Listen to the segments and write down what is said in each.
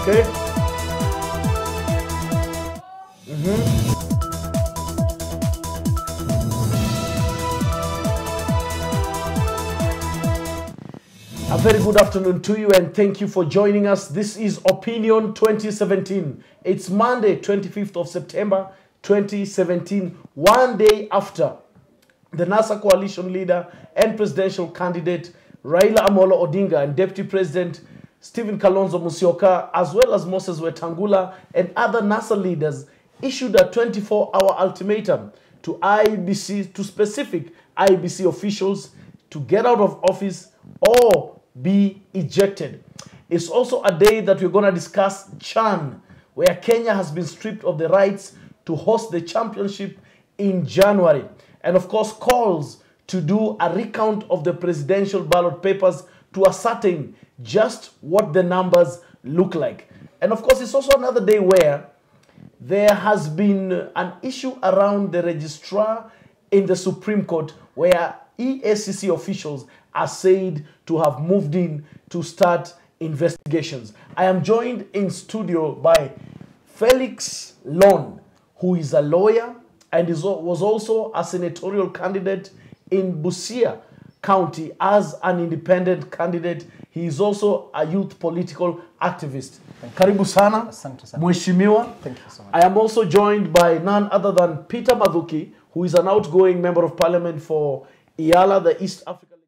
Okay. A very good afternoon to you and thank you for joining us. This is Opinion 2017. It's Monday, 25th of September 2017, one day after the NASA coalition leader and presidential candidate Raila Amolo Odinga and Deputy President Stephen Kalonzo Musyoka, as well as Moses Wetangula and other NASA leaders, issued a 24-hour ultimatum to IEBC, to specific IEBC officials to get out of office or be ejected. It's also a day that we're going to discuss CHAN, where Kenya has been stripped of the rights to host the championship in January. And of course, calls to do a recount of the presidential ballot papers to ascertain just what the numbers look like. And of course, it's also another day where there has been an issue around the registrar in the Supreme Court, where EACC officials are said to have moved in to start investigations. I am joined in studio by Felix Lon, who is a lawyer and was also a senatorial candidate in Busia County as an independent candidate. He is also a youth political activist. Karibu sana, Mheshimiwa. Thank you so much. I am also joined by none other than Peter Mathuki, who is an outgoing member of parliament for EALA, the East African.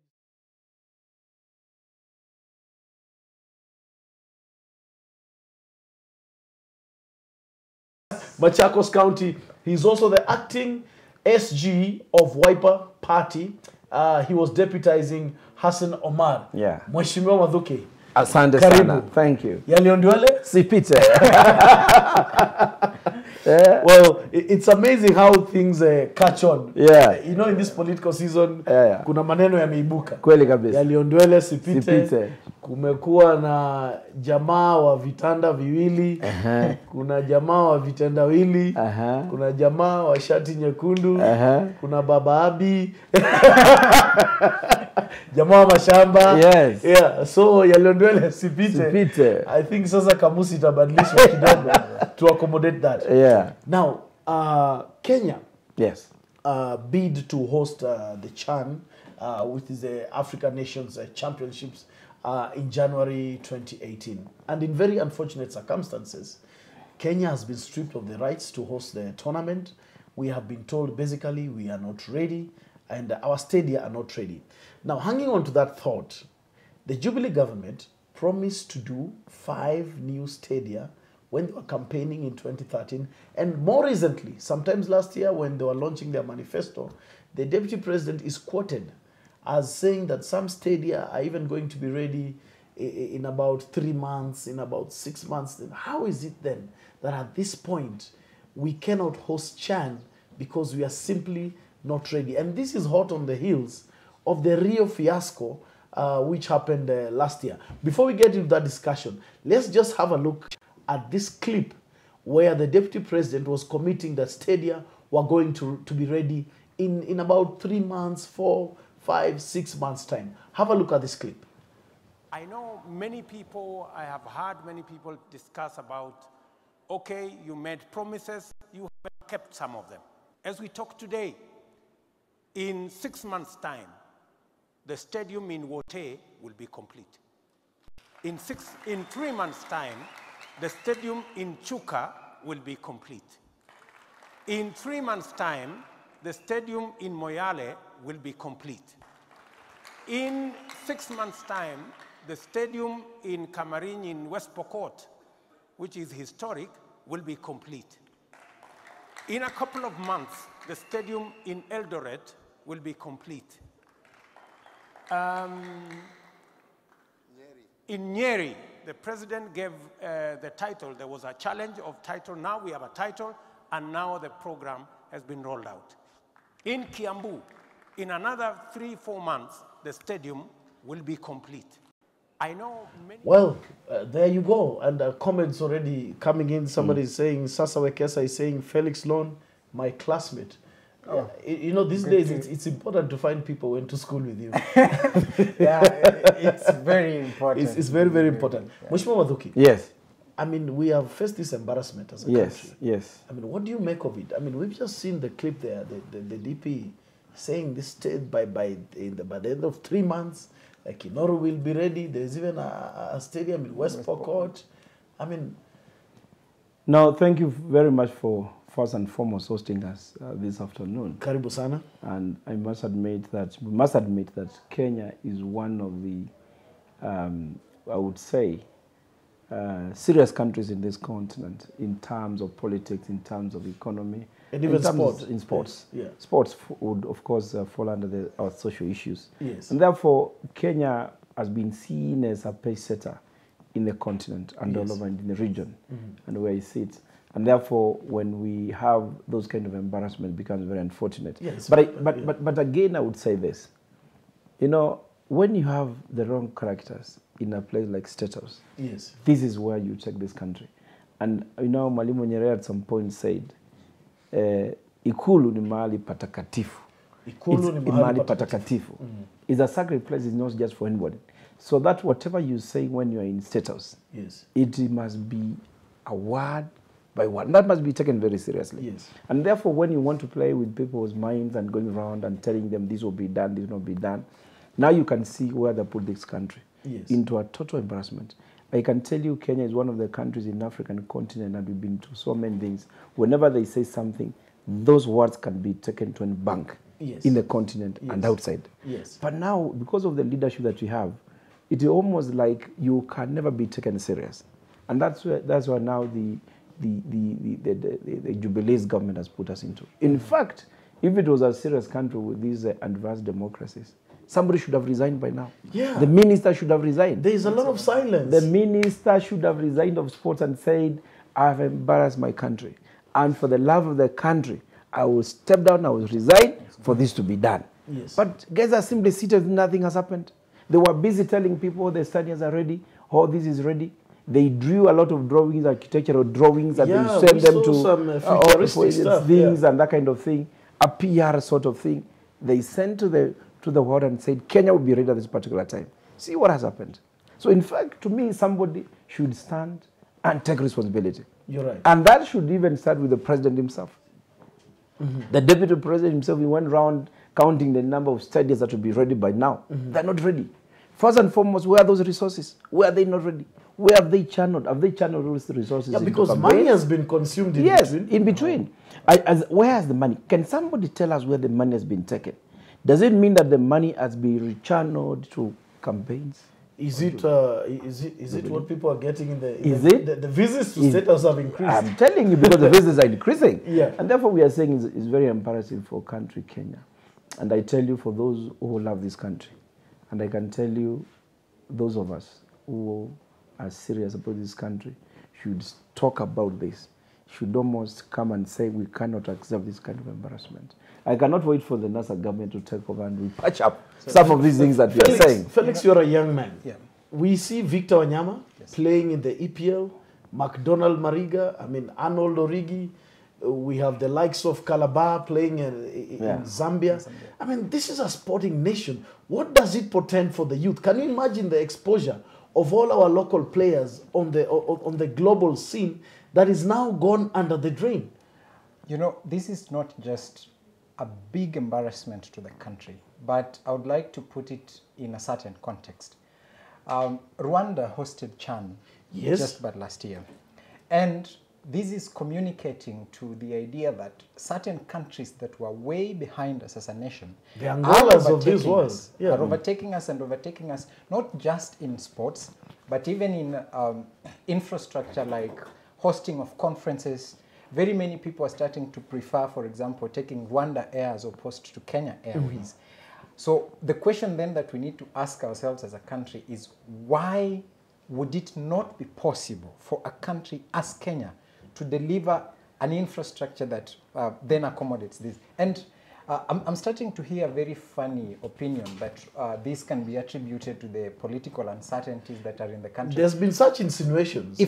Machakos County. He's also the acting SG of Wiper Party. He was deputizing Hassan Omar. Yeah. Mheshimiwa Mathuki. Asante Karibu. sana. Thank you. Yaliondwele? Sipite. Well, it's amazing how things catch on. Yeah. You know, in this political season, Yeah. kuna maneno yameibuka. Kweli kabisa. Yaliondwele sipite. Sipite. Kumekuwa na jamaa wa vitanda viwili. Kuna jamaa wa vitendawili. Kuna jamaa wa shati nyekundu. Kuna baba Abi. Jamaa wa mashamba. Yes. Yeah. So yaliondwele sipite. Sipite. I think sasa kamusi itabadilishwa kidogo to accommodate that. Yeah. Now, Kenya Yes. bid to host the CHAN, which is the African Nations Championships, in January 2018. And in very unfortunate circumstances, Kenya has been stripped of the rights to host the tournament. We have been told basically we are not ready and our stadia are not ready. Now, hanging on to that thought, the Jubilee government promised to do 5 new stadia when they were campaigning in 2013. And more recently, sometimes last year when they were launching their manifesto, the deputy president is quoted as saying that some stadia are even going to be ready in about 3 months, in about 6 months. Then how is it then that at this point we cannot host CHAN because we are simply not ready? And this is hot on the heels of the Rio fiasco, which happened last year. Before we get into that discussion, let's just have a look at this clip where the deputy president was committing that stadia were going to be ready in about 3 months, 4, 5, 6 months time. Have a look at this clip. I know many people, I have heard many people discuss about, okay, you made promises, you have kept some of them. As we talk today, in 6 months' time, the stadium in Wote will be complete. In 3 months' time, the stadium in Chuka will be complete. In 3 months' time, the stadium in Moyale will be complete. In 6 months' time, the stadium in Kamarin in West Pokot, which is historic, will be complete. In a couple of months, the stadium in Eldoret will be complete. In Nyeri, the president gave the title. There was a challenge of title. Now we have a title, and now the program has been rolled out. In Kiambu, in another 3-4 months, the stadium will be complete. I know many... Well, there you go. And comments already coming in. Somebody is saying, Sasa Wekesa is saying, Felix Lon, my classmate. You know, these days it's important to find people who went to school with you. Yeah, it's very important. It's very, very important. Yeah. Mheshimiwa Mathuki. Yes. I mean, we have faced this embarrassment as a country. Yes. I mean, what do you make of it? I mean, we've just seen the clip there, the DP saying this state by the end of 3 months, like Inoru will be ready. There's even a stadium in West Pokot. I mean... Now, thank you very much for first and foremost hosting us this afternoon. Karibu sana. And I must admit that, we must admit that Kenya is one of the, I would say, serious countries in this continent in terms of politics, in terms of economy, and even sports. In sports. Yes. Yeah. Sports would, of course, fall under our social issues. Yes. And therefore, Kenya has been seen as a pace setter in the continent and all over in the region and where it sits. And therefore, when we have those kind of embarrassment, it becomes very unfortunate. Yes. But again, I would say this. You know, when you have the wrong characters in a place like State House, yes, this is where you take this country. And you know, Mwalimu Nyerere at some point said, Ikulu ni mahali patakatifu. Ikulu ni mahali patakatifu. It's a sacred place, it's not just for anybody. So that whatever you say when you are in State House, yes, it must be a word by word. That must be taken very seriously. Yes. And therefore, when you want to play with people's minds and going around and telling them this will be done, this will not be done, now you can see where they put this country into a total embarrassment. I can tell you Kenya is one of the countries in the African continent, and we've been to so many things. Whenever they say something, those words can be taken to a bank in the continent and outside. Yes. But now, because of the leadership that we have, it's almost like you can never be taken serious. And that's where now the Jubilee's government has put us into. In fact, if it was a serious country with these advanced democracies, somebody should have resigned by now. Yeah. The minister should have resigned. There is a lot of silence. The minister should have resigned of sports and said, I have embarrassed my country. And for the love of the country, I will step down, I will resign for this to be done. Yes. But guys are simply seated, nothing has happened. They were busy telling people the stadiums are ready, all this is ready. They drew a lot of drawings, architectural drawings, and they sent them to some futuristic stuff, things and that kind of thing, a PR sort of thing. They sent to the world and said, Kenya will be ready at this particular time. See what has happened. So in fact, to me, somebody should stand and take responsibility. You're right. And that should even start with the president himself. The deputy president himself, he went around counting the number of stadiums that will be ready by now. They're not ready. First and foremost, where are those resources? Where are they not ready? Where have they channeled? Have they channeled those resources? Yeah, because money has been consumed in between. In between. Where is the money? Can somebody tell us where the money has been taken? Does it mean that the money has been rechanneled to campaigns? Is it what people are getting in the visits to State House have increased? I'm telling you, because the visits are increasing. Yeah. And therefore we are saying it's very embarrassing for country Kenya. And I tell you, for those who love this country, and I can tell you, those of us who are serious about this country should talk about this, should almost come and say we cannot accept this kind of embarrassment. I cannot wait for the NASA government to take over and we patch up some of these things that we are saying. Felix, you're a young man. Yeah. We see Victor Wanyama playing in the EPL, McDonald Mariga, Arnold Origi. We have the likes of Calabar playing in Zambia. This is a sporting nation. What does it portend for the youth? Can you imagine the exposure of all our local players on the global scene that is now gone under the drain? You know, this is not just a big embarrassment to the country, but I would like to put it in a certain context. Rwanda hosted CHAN just about last year. And this is communicating to the idea that certain countries that were way behind us as a nation the Angolas of this world are overtaking us and overtaking us, not just in sports, but even in infrastructure like hosting of conferences. Very many people are starting to prefer, for example, taking Rwanda Air as opposed to Kenya Airways. So the question then that we need to ask ourselves as a country is, why would it not be possible for a country as Kenya to deliver an infrastructure that then accommodates this? And I'm starting to hear a very funny opinion that this can be attributed to the political uncertainties that are in the country. There's been such insinuations.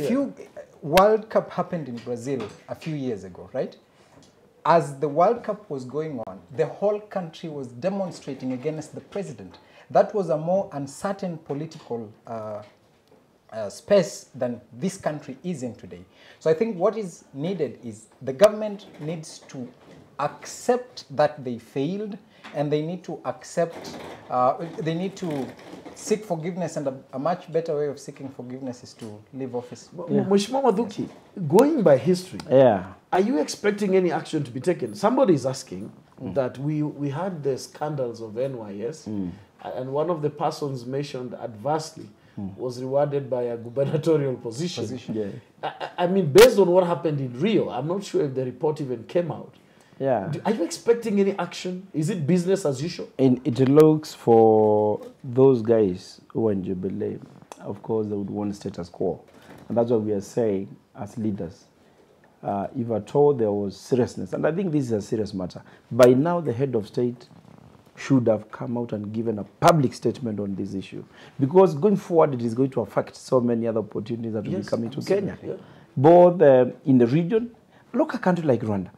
World Cup happened in Brazil a few years ago, right? As the World Cup was going on, the whole country was demonstrating against the president. That was a more uncertain political space than this country is in today. So I think what is needed is the government needs to accept that they failed, and they need to accept, they need to seek forgiveness, and a much better way of seeking forgiveness is to leave office. Mheshimiwa Mathuki, going by history, are you expecting any action to be taken? Somebody is asking that we had the scandals of NYS, and one of the persons mentioned adversely was rewarded by a gubernatorial position. I mean, based on what happened in Rio, I'm not sure if the report even came out. Are you expecting any action? Is it business as usual? And it looks for those guys who are in Jubilee, of course, they would want status quo. And that's what we are saying as leaders. If at all there was seriousness, and I think this is a serious matter, by now the head of state should have come out and given a public statement on this issue. Because going forward, it is going to affect so many other opportunities that will be coming to Kenya. Both in the region. Look at a country like Rwanda.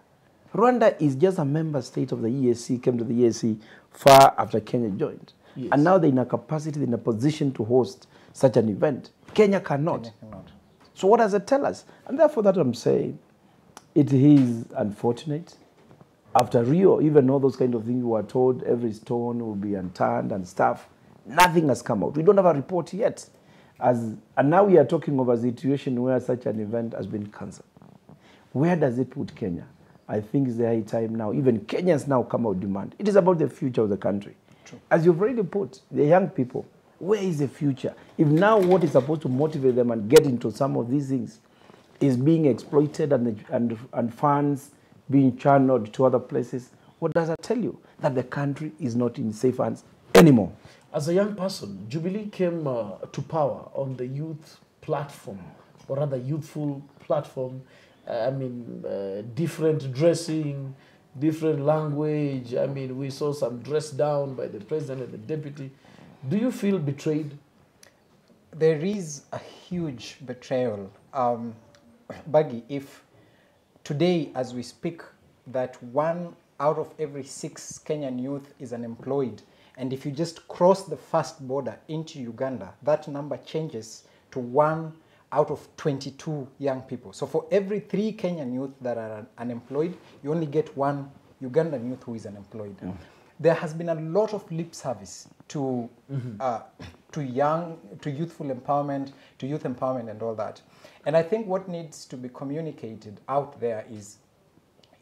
Rwanda is just a member state of the EAC, came to the EAC far after Kenya joined. And now they're in a capacity, in a position to host such an event. Kenya cannot. Kenya cannot. So what does it tell us? And therefore that I'm saying, it is unfortunate. After Rio, even all those kind of things we were told, every stone will be unturned and stuff, nothing has come out. We don't have a report yet. And now we are talking of a situation where such an event has been cancelled. Where does it put Kenya? I think it's the high time now. Even Kenyans now come out demand. It is about the future of the country. True. As you've already put, the young people, where is the future? If now what is supposed to motivate them and get into some of these things is being exploited and funds being channeled to other places, what does that tell you? That the country is not in safe hands anymore. As a young person, Jubilee came to power on the youth platform, or rather youthful platform. I mean, different dressing, different language. I mean, we saw some dress down by the president and the deputy. Do you feel betrayed? There is a huge betrayal. Baggy, if today, as we speak, that 1 out of every 6 Kenyan youth is unemployed, and if you just cross the first border into Uganda, that number changes to 1 out of 22 young people. So for every 3 Kenyan youth that are unemployed, you only get 1 Ugandan youth who is unemployed. There has been a lot of lip service to youthful empowerment, to youth empowerment and all that. And I think what needs to be communicated out there is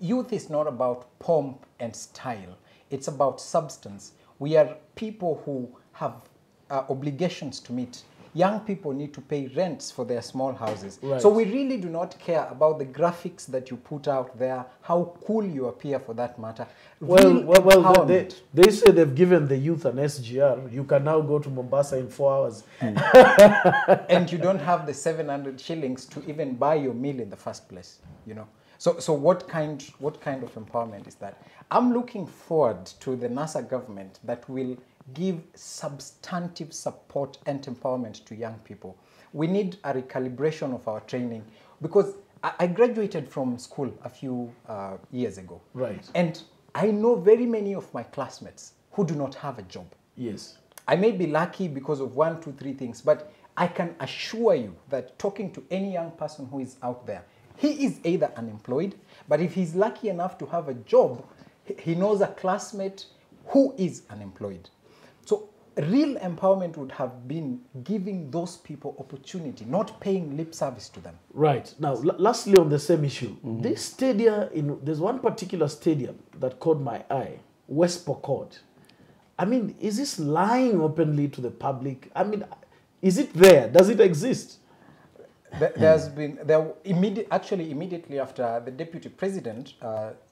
youth is not about pomp and style. It's about substance. We are people who have obligations to meet. Young people need to pay rents for their small houses. Right. So we really do not care about the graphics that you put out there, how cool you appear for that matter. Well, they say they've given the youth an SGR. You can now go to Mombasa in 4 hours. And you don't have the 700 shillings to even buy your meal in the first place, you know. So what kind of empowerment is that? I'm looking forward to the NASA government that will give substantive support and empowerment to young people. We need a recalibration of our training, because I graduated from school a few years ago. Right. And I know very many of my classmates who do not have a job. Yes. I may be lucky because of 1, 2, 3 things, but I can assure you that talking to any young person who is out there, he is either unemployed, but if he's lucky enough to have a job, he knows a classmate who is unemployed. So real empowerment would have been giving those people opportunity, not paying lip service to them. Right. Now, lastly on the same issue, this stadium, there's one particular stadium that caught my eye, West Pokot. I mean, is this lying openly to the public? I mean, is it there? Does it exist? Immediately after the deputy president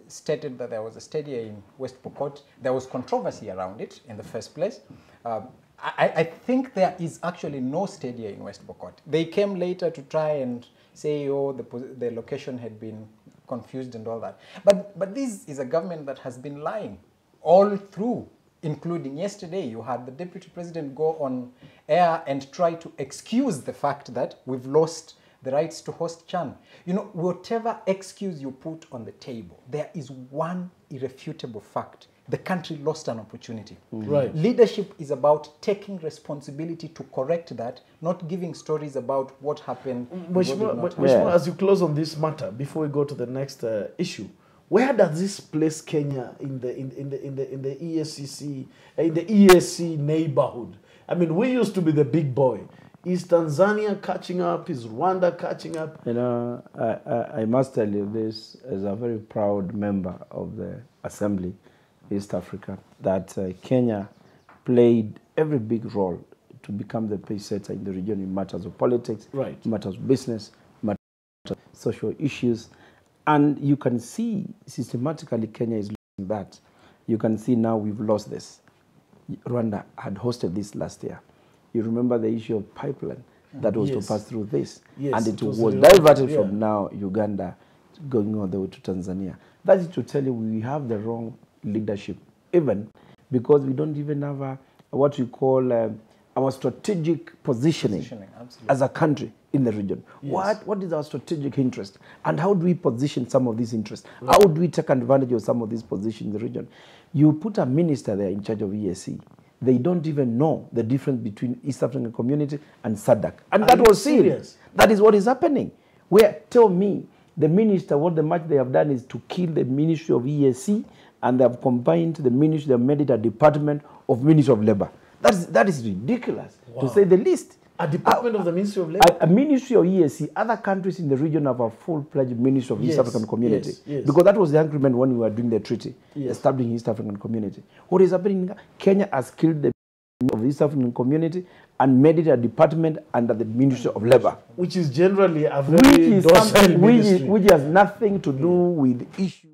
stated that there was a stadium in West Pokot, there was controversy around it in the first place. I think there is actually no stadium in West Pokot. They came later to try and say, oh, the location had been confused and all that. But this is a government that has been lying all through, including yesterday. You had the deputy president go on air and try to excuse the fact that we've lost the rights to host CHAN. You know, whatever excuse you put on the table, there is one irrefutable fact. the country lost an opportunity. Right. Leadership is about taking responsibility to correct that, not giving stories about what happened. Mheshimiwa, as you close on this matter, before we go to the next issue, where does this place Kenya in the ESCC, in the EAC neighborhood? I mean, we used to be the big boy. Is Tanzania catching up? Is Rwanda catching up? You know, I must tell you this as a very proud member of the Assembly, East Africa, that Kenya played every big role to become the pace setter in the region in matters of politics, right, matters of business, matters of social issues. And you can see systematically Kenya is losing that. You can see now we've lost this. Rwanda had hosted this last year. You remember the issue of pipeline that was to pass through this. Yes, and it was diverted from now Uganda going all the way to Tanzania. That is to tell you we have the wrong leadership, even because we don't even have what we call our strategic positioning as a country in the region. Yes. What is our strategic interest? And how do we position some of these interests? Right. How do we take advantage of some of these positions in the region? You put a minister there in charge of EAC. They don't even know the difference between East African Community and SADC. And that was serious. That is what is happening. Where, tell me, the minister, what the much they have done is to kill the Ministry of EAC, and they have combined the ministry, they have made it a department of Ministry of Labor. That is ridiculous, to say the least. A department of the Ministry of Labor? A ministry of EAC. Other countries in the region have a full-fledged Ministry of East African Community. Because that was the agreement when we were doing the treaty, establishing East African Community. What is happening? Kenya has killed the of the East African Community and made it a department under the Ministry of Labor. Which is generally a very docile ministry. Which has nothing to do with issues.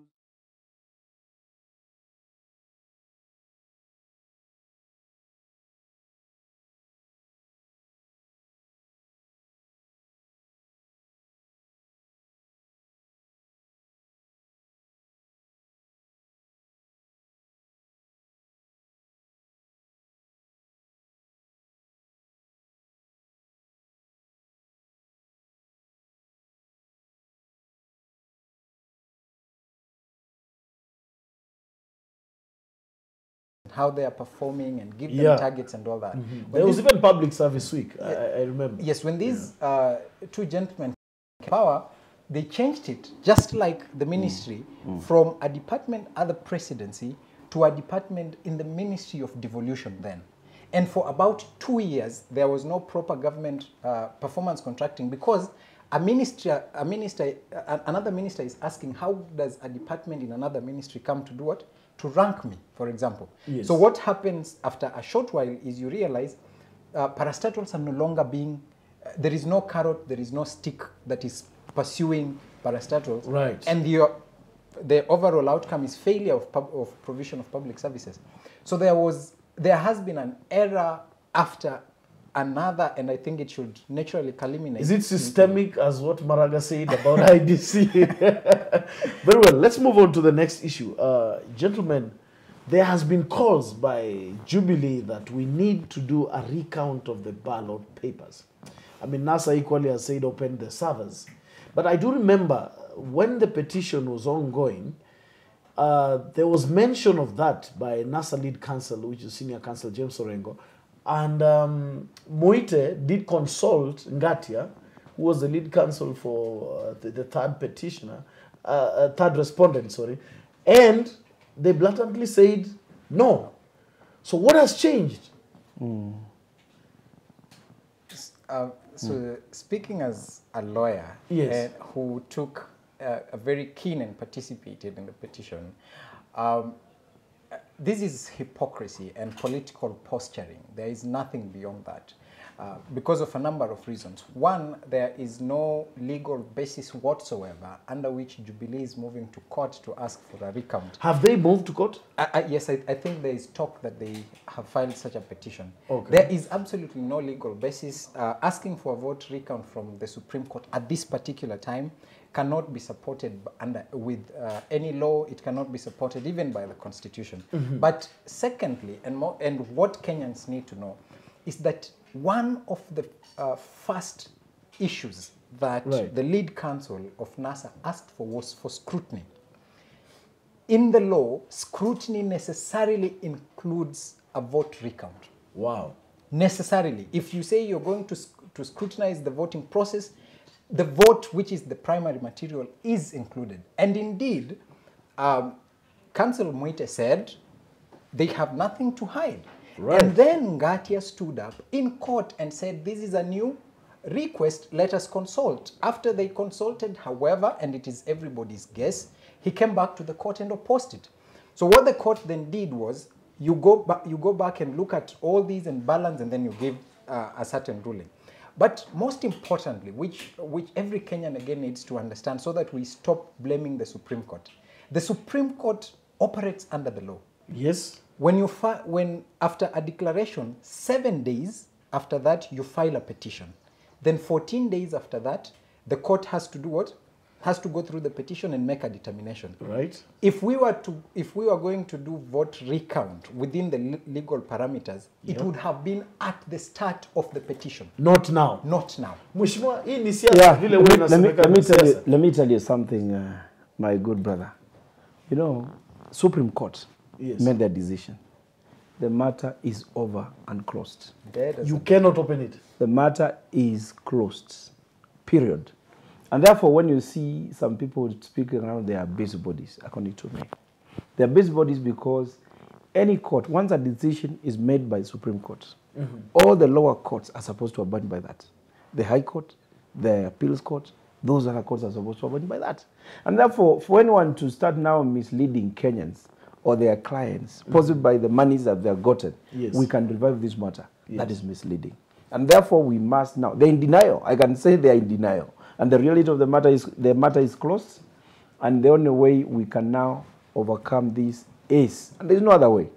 How they are performing and give them targets and all that. There was even public service week, I remember. Yes, when these two gentlemen came to power, they changed it, just like the ministry, from a department under presidency to a department in the Ministry of Devolution then. And for about 2 years, there was no proper government performance contracting because another minister is asking, how does a department in another ministry come to do what? To rank me, for example. Yes. So what happens after a short while is you realize parastatals are no longer being, there is no carrot, there is no stick that is pursuing parastatals. Right. And the overall outcome is failure of provision of public services. So there has been an era after another, and I think it should naturally culminate. Is it systemic as what Maraga said about IDC? Very well, let's move on to the next issue. Gentlemen, there has been calls by Jubilee that we need to do a recount of the ballot papers. I mean, NASA equally has said open the servers. But I do remember when the petition was ongoing, there was mention of that by NASA lead counsel, which is Senior Counsel James Orengo, and Moite did consult Ngatia, who was the lead counsel for the third petitioner, third respondent, sorry, and they blatantly said no. So what has changed? So speaking as a lawyer who took a very keen and participated in the petition, this is hypocrisy and political posturing. There is nothing beyond that because of a number of reasons. One, there is no legal basis whatsoever under which Jubilee is moving to court to ask for a recount. Have they moved to court? Yes, I think there is talk that they have filed such a petition. Okay. There is absolutely no legal basis. Asking for a vote recount from the Supreme Court at this particular time cannot be supported with any law. It cannot be supported even by the Constitution. But secondly, and what Kenyans need to know is that one of the first issues that the lead counsel of NASA asked for was for scrutiny. in the law, scrutiny necessarily includes a vote recount. Wow. Necessarily. If you say you're going to scrutinize the voting process, the vote, which is the primary material, is included. And indeed, Council Mwite said they have nothing to hide. Right. And then Ngatia stood up in court and said, this is a new request, let us consult. After they consulted, however, and it is everybody's guess, he came back to the court and opposed it. So what the court then did was, you go back and look at all these and balance, and then you give a certain ruling. But most importantly, which every Kenyan again needs to understand so that we stop blaming the Supreme Court. The Supreme Court operates under the law. Yes. When after a declaration, 7 days after that, you file a petition. Then 14 days after that, the court has to do what? Has to go through the petition and make a determination. Right. If we were going to do vote recount within the legal parameters, it would have been at the start of the petition. Not now. Not now. Mheshimiwa, hii ni let me tell you something, my good brother. You know, Supreme Court made their decision. The matter is over and closed. You cannot open it. The matter is closed, period. And therefore, when you see some people speaking around, they are busybodies, according to me. They are busybodies because any court, once a decision is made by the Supreme Court, all the lower courts are supposed to abide by that. The High Court, the Appeals Court, those other courts are supposed to abide by that. And therefore, for anyone to start now misleading Kenyans or their clients, possibly by the monies that they have gotten, we can revive this matter. That is misleading. And therefore, we must now, they're in denial. I can say they're in denial. And the reality of the matter is closed. And the only way we can now overcome this is, and there's no other way,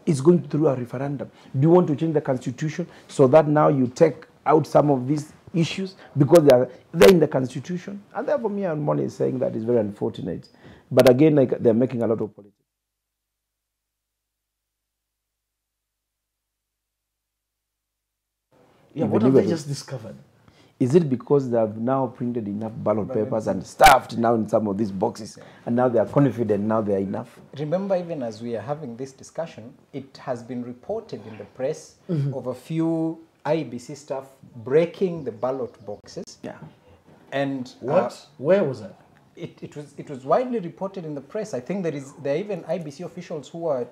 it's going through a referendum. Do you want to change the constitution so that now you take out some of these issues because they're in the constitution? And therefore, me and Moni is saying that is very unfortunate. But again, like, they're making a lot of politics. Yeah, what have they just discovered? Is it because they have now printed enough ballot papers and stuffed now in some of these boxes, and now they are confident now they are enough? Remember, even as we are having this discussion, it has been reported in the press of a few IEBC staff breaking the ballot boxes. Yeah. And what? Where was that? It was widely reported in the press. I think there are even IEBC officials who are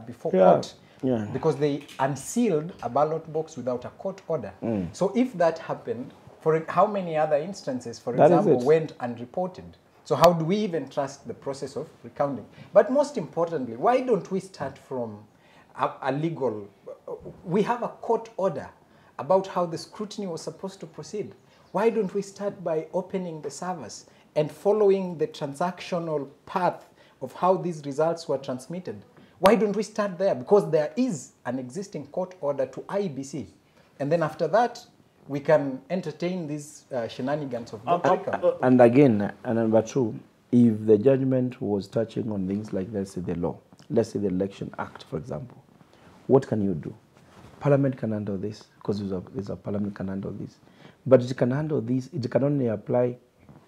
before court. Yeah. Because they unsealed a ballot box without a court order. So if that happened, for how many other instances, for example, went unreported? So how do we even trust the process of recounting? But most importantly, why don't we start from a legal... We have a court order about how the scrutiny was supposed to proceed. Why don't we start by opening the servers and following the transactional path of how these results were transmitted? Why don't we start there? Because there is an existing court order to IEBC. And then after that, we can entertain these shenanigans of vote. And again, and number two, if the judgment was touching on things like, let's say, the law, let's say the Election Act, for example, what can you do? Parliament can handle this, because there's a parliament can handle this. But it can handle this, it can only apply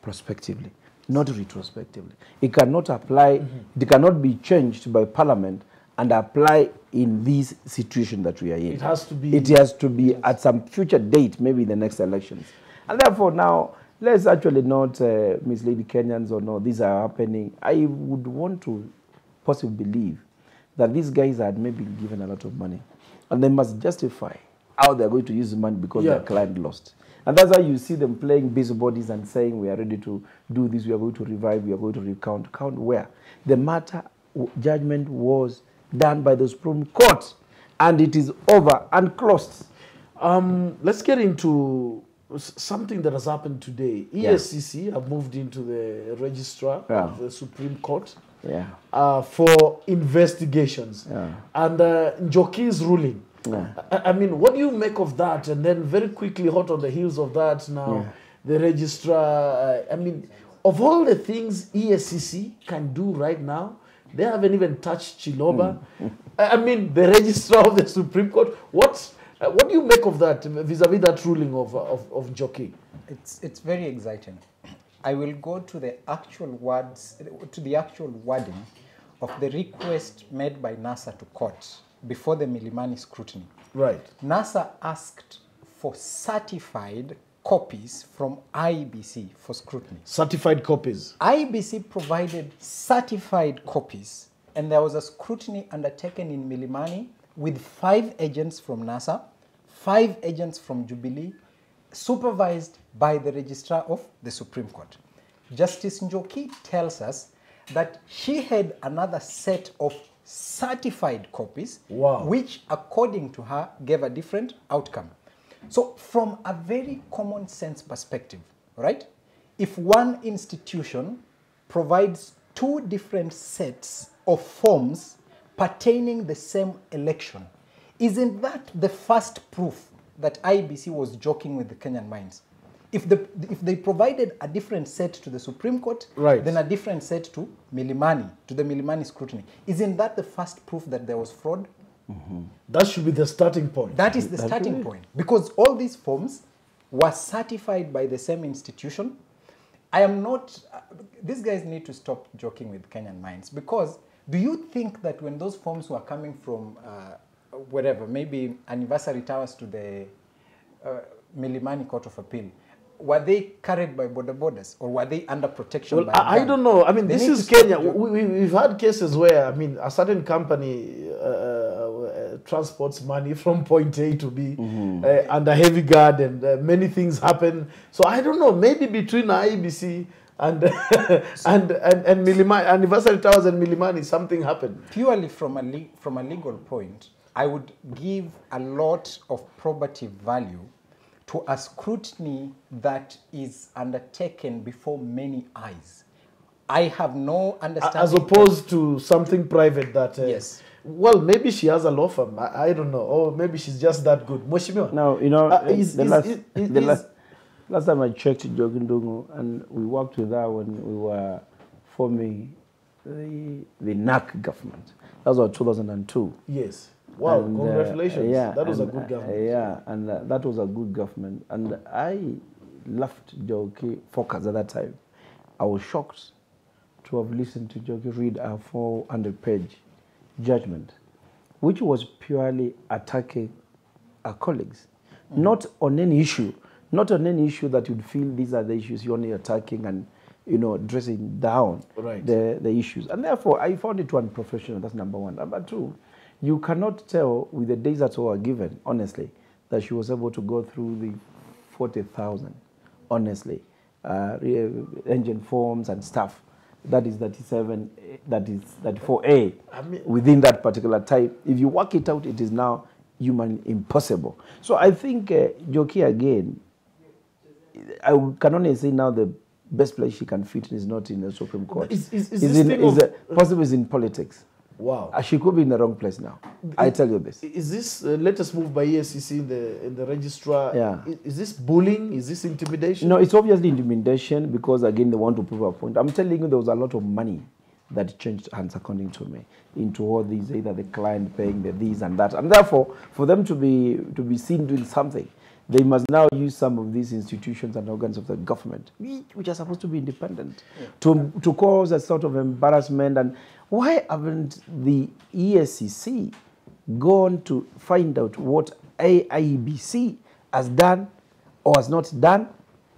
prospectively, not retrospectively. It cannot apply, it cannot be changed by Parliament and apply in this situation that we are in. It has to be. It has to be at some future date, maybe the next elections. And therefore now, let's actually not mislead Kenyans or no, these are happening. I would want to possibly believe that these guys had maybe given a lot of money and they must justify how they're going to use the money because their client lost. And that's how you see them playing busybodies and saying, we are ready to do this, we are going to revive, we are going to recount. Count where? The matter, judgment was done by the Supreme Court, and it is over and closed. Let's get into something that has happened today. EACC have moved into the registrar of the Supreme Court for investigations. And Njoki's ruling. I mean, what do you make of that? And then very quickly, hot on the heels of that now, the registrar, I mean, of all the things EACC can do right now, they haven't even touched Chiloba. I mean, the registrar of the Supreme Court, what do you make of that vis-a-vis that ruling of Njoki? It's very exciting. I will go to the actual words, to the actual wording of the request made by NASA to court before the Milimani scrutiny. Right. NASA asked for certified copies from IEBC for scrutiny. Certified copies. IEBC provided certified copies, and there was a scrutiny undertaken in Milimani with 5 agents from NASA, 5 agents from Jubilee, supervised by the Registrar of the Supreme Court. Justice Njoki tells us that she had another set of certified copies, wow, which, according to her, gave a different outcome. So from a very common sense perspective, right? If one institution provides 2 different sets of forms pertaining the same election, isn't that the first proof that IEBC was joking with the Kenyan minds? If they provided a different set to the Supreme Court, right, then a different set to Milimani, to the Milimani scrutiny, isn't that the first proof that there was fraud? Mm-hmm. That should be the starting point. That is the starting point. Because all these forms were certified by the same institution. I am not... these guys need to stop joking with Kenyan minds. Because do you think that when those forms were coming from wherever, maybe anniversary towers to the Milimani Court of Appeal, were they carried by border borders, or were they under protection? Well, I don't know. I mean, this is Kenya. We've had cases where, I mean, a certain company transports money from point A to B under heavy guard, and many things happen. So I don't know. Maybe between IEBC and and Milimani, anniversary towers and Milimani, something happened. Purely from a legal point, I would give a lot of probative value to a scrutiny that is undertaken before many eyes. I have no understanding. As opposed to something private that... yes. Well, maybe she has a law firm. I don't know. Or maybe she's just that good. Moshimiwa. Now, you know, last time I checked Jogindungu, and we worked with her when we were forming the NAC government. That was 2002. Yes. Wow, and, congratulations. Yeah, that was a good government. Yeah, and that was a good government. And I left Joki focus at that time. I was shocked to have listened to Joki read a 400-page judgment, which was purely attacking our colleagues. Not on any issue. Not on any issue that you'd feel these are the issues you're only attacking and, you know, dressing down the issues. And therefore, I found it unprofessional. That's number one. Number two, you cannot tell with the days that were given, honestly, that she was able to go through the 40,000, honestly, engine forms and stuff. That is 37, that is 34A. I mean, within that particular type, if you work it out, it is now human impossible. So I think Joki, again, I can only say now the best place she can fit is not in the Supreme Court. Possibly is in politics. Wow. She could be in the wrong place now. I tell you this. Is this, let us move by EACC in the registrar. Yeah. Is this bullying? Is this intimidation? No, it's obviously intimidation because, again, they want to prove a point. I'm telling you, there was a lot of money that changed hands, according to me, into all these, either the client paying the this and that. And therefore, for them to be seen doing something, they must now use some of these institutions and organs of the government, which are supposed to be independent, to cause a sort of embarrassment. And why haven't the EACC gone to find out what IEBC has done or has not done?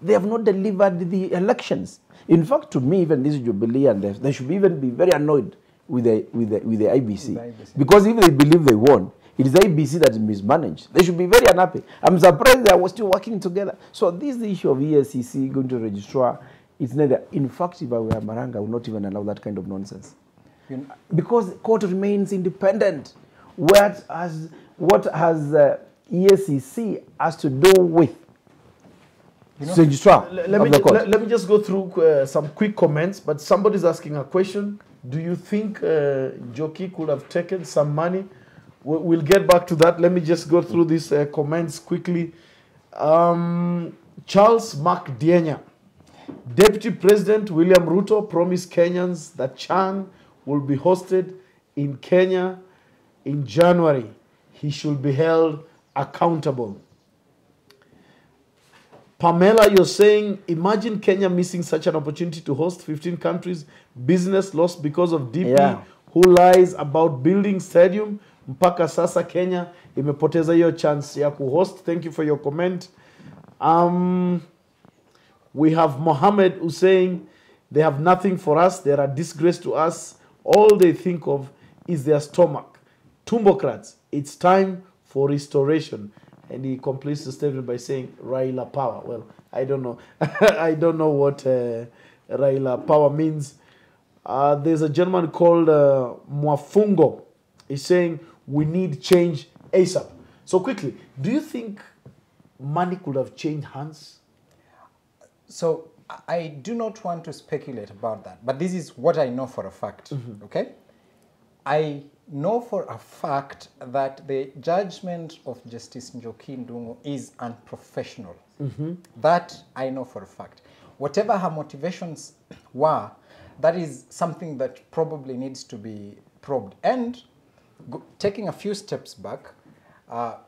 They have not delivered the elections. In fact, to me, even this Jubilee and they should even be very annoyed with the IEBC. Because if they believe they won, it is the IEBC that is mismanaged. They should be very unhappy. I'm surprised they are still working together. So this is the issue of EACC going to registrar. It's neither. In fact, if I were Maranga, I would not even allow that kind of nonsense. Because the court remains independent. What has EACC has to do with registrar? Let me just go through some quick comments. But somebody's asking a question. Do you think Joki could have taken some money? We'll get back to that. Let me just go through these comments quickly. Charles Mark Dienya. Deputy President William Ruto promised Kenyans that Chang will be hosted in Kenya in January. He should be held accountable. Pamela, you're saying, imagine Kenya missing such an opportunity to host 15 countries. Business lost because of DP, who lies about building stadium. Mpaka sasa Kenya imepoteza hiyo chance ya kuhost. Thank you for your comment. We have Mohammed who's saying, they have nothing for us. They're a disgrace to us. All they think of is their stomach. Tumbocrats, it's time for restoration. And he completes the statement by saying, Raila power. Well, I don't know. I don't know what Raila power means. There's a gentleman called Mwafungo. He's saying, we need change ASAP. So quickly, do you think money could have changed hands? So I do not want to speculate about that, but this is what I know for a fact, okay? I know for a fact that the judgment of Justice Njoki Ndung'u is unprofessional. That I know for a fact. Whatever her motivations were, that is something that probably needs to be probed. And taking a few steps back,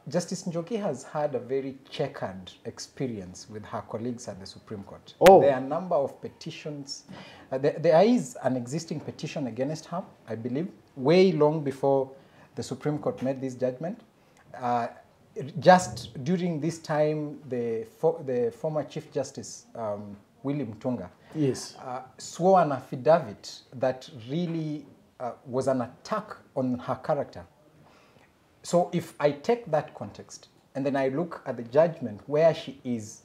Justice Njoki has had a very checkered experience with her colleagues at the Supreme Court. There are a number of petitions. There is an existing petition against her, I believe, way long before the Supreme Court made this judgment. Just during this time, the former Chief Justice, William Tunga, swore an affidavit that really was an attack on her character. So if I take that context and then I look at the judgment where she is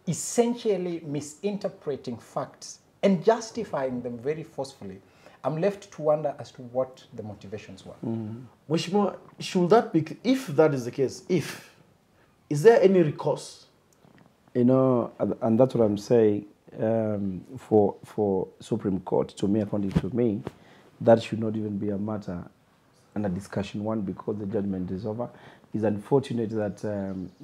essentially misinterpreting facts and justifying them very forcefully, I'm left to wonder as to what the motivations were. Mheshimiwa, should that be, if that is the case, is there any recourse? You know, and that's what I'm saying, for Supreme Court, to me, according to me, that should not even be a matter and a discussion one, because the judgment is over. It's unfortunate that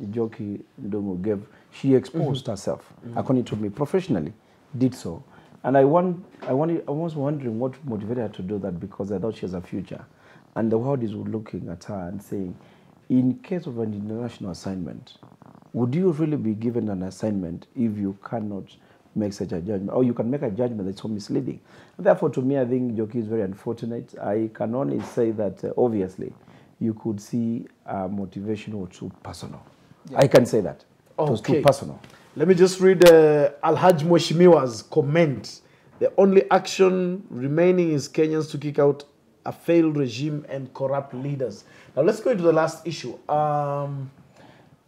Njoki Ndung'u gave, she exposed herself, according to me, professionally, did so. And I was wondering what motivated her to do that, because I thought she has a future. And the world is looking at her and saying, in case of an international assignment, would you really be given an assignment if you cannot make such a judgment, or you can make a judgment that's so misleading? And therefore, to me, I think Njoki is very unfortunate. I can only say that, obviously, you could see motivation or too personal. I can say that. It was too personal. Let me just read Alhaj Mheshimiwa's comment. The only action remaining is Kenyans to kick out a failed regime and corrupt leaders. Now, let's go into the last issue.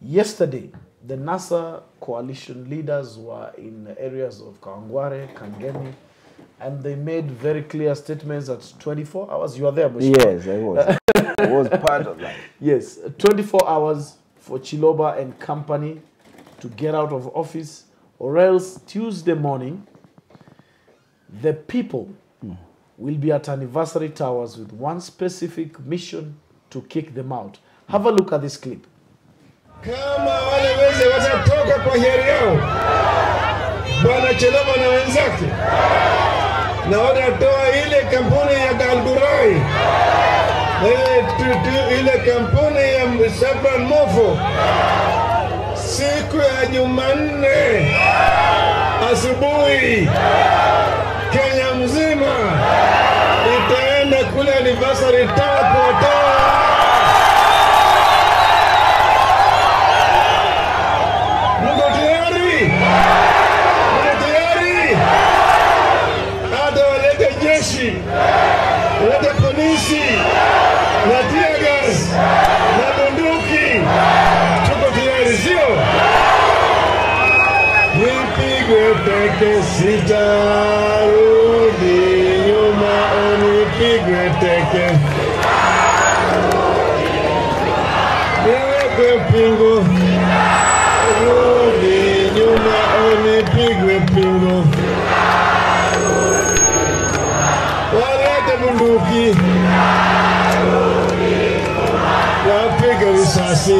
Yesterday, the NASA coalition leaders were in areas of Kawangware, Kangemi, and they made very clear statements at 24 hours. You are there, Mheshimiwa? Yes, I was. I was part of that. Yes, 24 hours for Chiloba and company to get out of office, or else Tuesday morning, the people will be at Anniversary Towers with one specific mission: to kick them out. Have a look at this clip. Kama wale weze watatoka kwa hiari yao, Bwana Chiloba na wenzake, na watatoa ile kampuni ya Galburai, ile kampuni ya Msafran Mofo, siku ya Jumanne asubuhi, Kenya mzima itaenda kule Anniversary Tower kuwatoa. Mko tayari? Mko tayari? Hata walete jeshi, walete polisi, na tear gas, na bunduki. Tuko tayari, sio? Nipigwe teke sitarudi nyuma, nipigwe teke. Niwekwe pingu, rudi nyuma, nipigwe pingu. Walete bunduki, wapige risasi.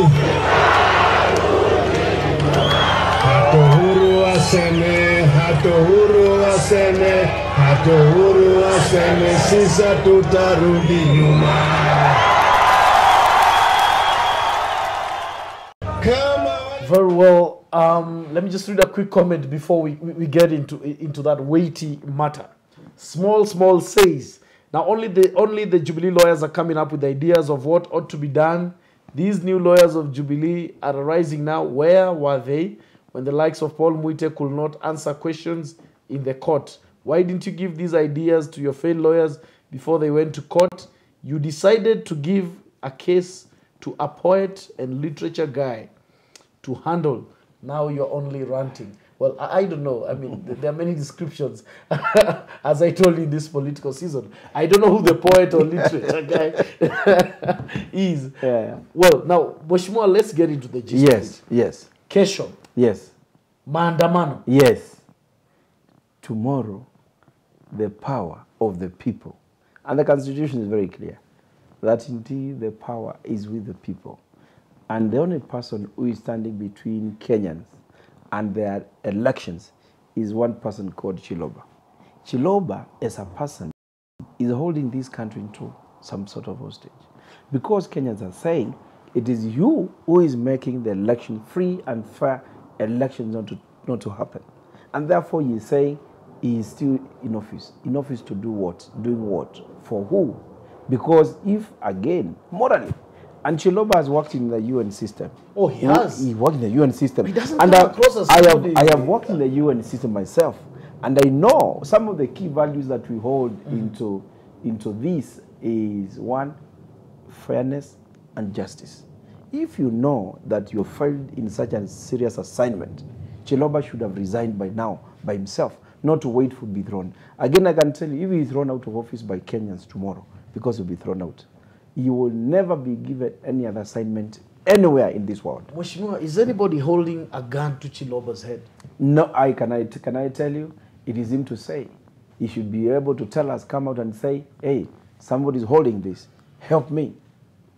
Huru waseme, huru waseme, huru waseme, sisa tutarudi nyuma. Very well. Let me just read a quick comment before we get into that weighty matter. Small says, now only the Jubilee lawyers are coming up with ideas of what ought to be done. These new lawyers of Jubilee are arising now. Where were they when the likes of Paul Muite could not answer questions in the court? Why didn't you give these ideas to your failed lawyers before they went to court? You decided to give a case to a poet and literature guy to handle. Now you're only ranting. Well, I don't know. I mean, there are many descriptions, as I told you in this political season. I don't know who the poet or literature guy is. Yeah. Well, now, Mheshimiwa, let's get into the gist. Yes, yes. Kesho. Yes. Maandamano. Yes. Tomorrow, the power of the people. And the Constitution is very clear that indeed the power is with the people. And the only person who is standing between Kenyans and their elections is one person called Chiloba. Chiloba, as a person, is holding this country into some sort of hostage. Because Kenyans are saying, it is you who is making the election free and fair elections not to happen. And therefore he is saying he is still in office. In office to do what? Doing what? For who? Because if, again, morally, and Chiloba has worked in the UN system. Oh, he has? He worked in the UN system. He doesn't and come across as I have worked in the UN system myself. And I know some of the key values that we hold into this is, one, fairness and justice. If you know that you failed in such a serious assignment, Chiloba should have resigned by now, by himself, not to wait for be thrown. Again, I can tell you, if he is thrown out of office by Kenyans tomorrow, because he'll be thrown out, you will never be given any other assignment anywhere in this world. Mheshimiwa, is anybody holding a gun to Chiloba's head? No, can I tell you? It is him to say. He should be able to tell us, come out and say, hey, somebody's holding this, help me.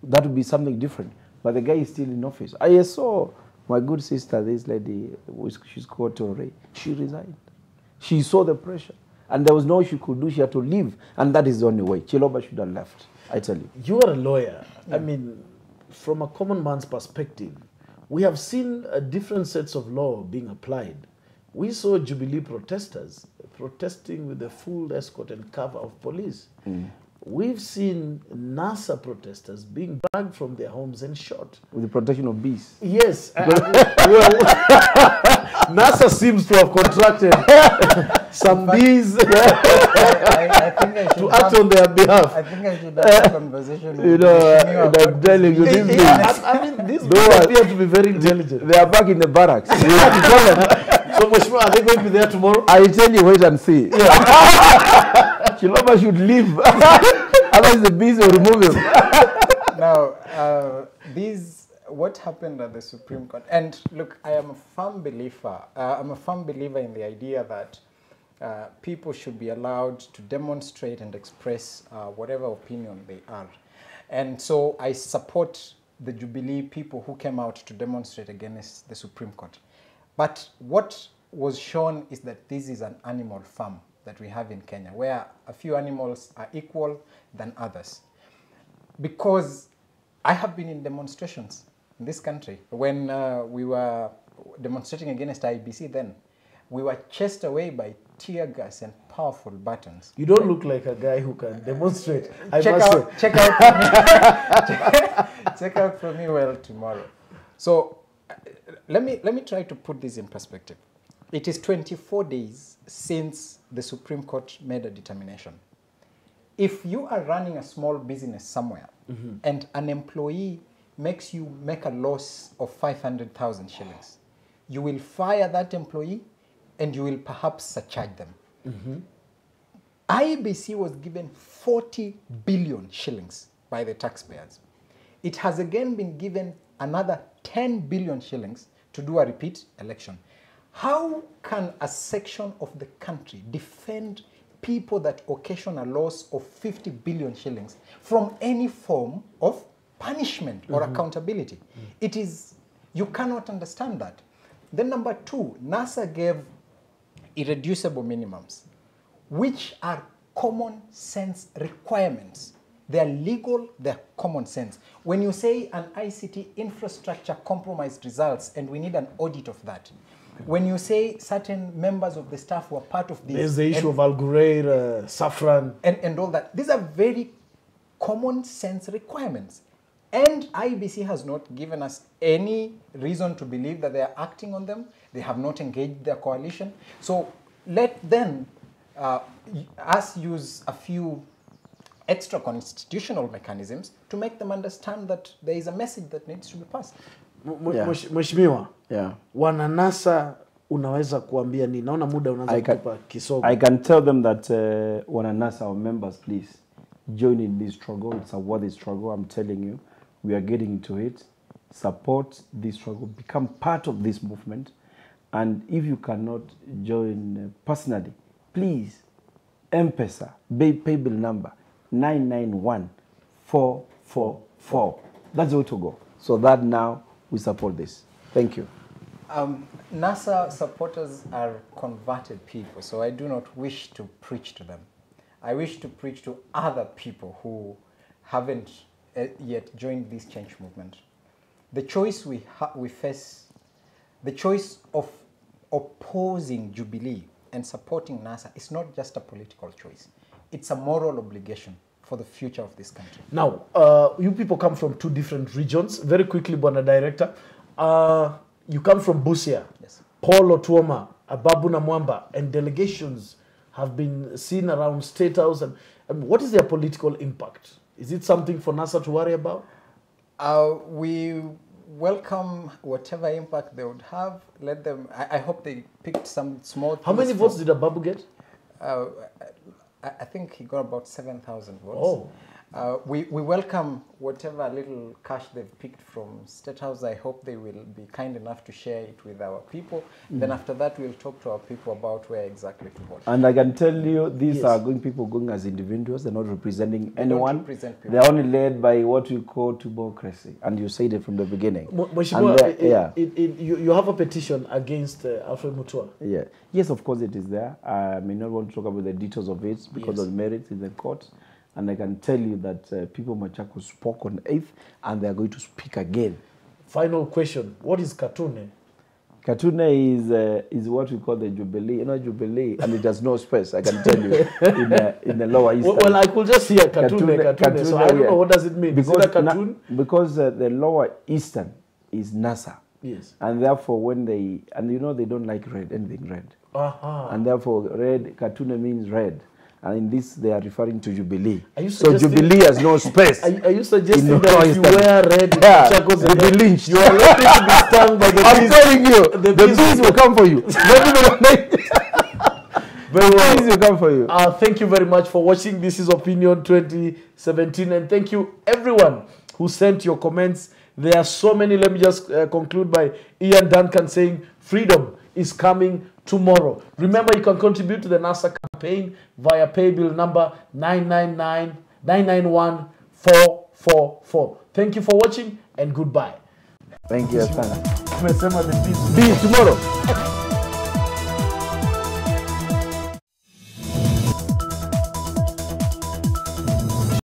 That would be something different. But the guy is still in office. I saw my good sister, this lady, she's called Tore, she resigned. She saw the pressure. And there was no she could do, she had to leave. And that is the only way. Chiloba should have left. I tell you. You are a lawyer. Yeah. I mean, from a common man's perspective, we have seen different sets of law being applied. We saw Jubilee protesters protesting with a full escort and cover of police. We've seen NASA protesters being dragged from their homes and shot. With the protection of bees. Yes. NASA seems to have contracted some bees I think I should to act on their behalf. I think I should have a conversation with I'm telling you, these people appear to be very intelligent. They are back in the barracks. So, Mheshimiwa, are they going to be there tomorrow? I tell you, wait and see. Chiloba should leave. Otherwise, the bees will remove him. Now, what happened at the Supreme Court, and look, I am a firm believer. I'm a firm believer in the idea that people should be allowed to demonstrate and express whatever opinion they are. And so I support the Jubilee people who came out to demonstrate against the Supreme Court. But what was shown is that this is an animal farm that we have in Kenya, where a few animals are equal than others. Because I have been in demonstrations in this country. When we were demonstrating against IEBC then, we were chased away by tear gas and powerful buttons. You don't look like a guy who can demonstrate. Check out for me well tomorrow. So let me try to put this in perspective. It is 24 days since the Supreme Court made a determination. If you are running a small business somewhere and an employee makes you make a loss of 500,000 shillings, you will fire that employee and you will perhaps surcharge them. IEBC was given 40 billion shillings by the taxpayers. It has again been given another 10 billion shillings to do a repeat election. How can a section of the country defend people that occasion a loss of 50 billion shillings from any form of punishment or accountability? It is, you cannot understand that. Then number two, NASA gave irreducible minimums, which are common sense requirements. They're legal, they're common sense. When you say an ICT infrastructure compromised results and we need an audit of that, when you say certain members of the staff were part of this... There's the issue of Al Ghurair, Safran. And all that. These are very common sense requirements. And IEBC has not given us any reason to believe that they are acting on them. They have not engaged their coalition. So let them, us use a few extra constitutional mechanisms to make them understand that there is a message that needs to be passed. Mheshimiwa, wana NASA unaweza kuambia nini? Naona muda unaanza kutupa kisogo. I can tell them that wana NASA, our members, please join in this struggle. It's a worthy struggle, I'm telling you. We are getting into it. Support this struggle. Become part of this movement. And if you cannot join personally, please, M-Pesa, pay bill number 991444. That's the way to go. So that now we support this. Thank you. NASA supporters are converted people, so I do not wish to preach to them. I wish to preach to other people who haven't yet joined this change movement. The choice we face, the choice of opposing Jubilee and supporting NASA is not just a political choice. It's a moral obligation for the future of this country. Now, you people come from two different regions. Very quickly, Bwana Director, you come from Busia. Yes. Paul Otuoma, Ababu Namwamba, and delegations have been seen around State House. And what is their political impact? Is it something for NASA to worry about? We welcome whatever impact they would have. Let them. I hope they picked some small. How many votes did Ababu get? I think he got about 7,000 votes. Oh. We welcome whatever little cash they've picked from State House. I hope they will be kind enough to share it with our people. Then after that, we'll talk to our people about where exactly to vote. And I can tell you, these are people going as individuals. They're not representing anyone. Don't represent people. They're only led by what we call democracy. And you said it from the beginning. You have a petition against Alfred Mutua. Yeah. Yes, of course it is there. I may not want to talk about the details of it because of the merits in the court. And I can tell you that people Machakos spoke on 8th and they are going to speak again. Final question. What is Katune? Katune is what we call the Jubilee. You know, Jubilee, and it has no space, I can tell you, in the lower eastern. Well, I could just hear Katune. So I don't know what does it mean. Because, is it a cartoon? Because the lower eastern is NASA. Yes. And therefore, when they, and you know, they don't like red, anything red. And therefore, red, Katune means red. And in this, they are referring to Jubilee. So Jubilee has no space. Are you suggesting that if you wear red, Machakos, they'll be lynched? You are likely to be stung by the bees? I'm telling you, the bees will come for you. Very well. Bees will come for you. Thank you very much for watching. This is Opinion 2017. And thank you, everyone who sent your comments. There are so many. Let me just conclude by Ian Duncan saying, freedom is coming tomorrow. Remember, you can contribute to the NASA campaign via pay bill number 999-991-444. Thank you for watching and goodbye. Thank you, Asana. Bees tomorrow.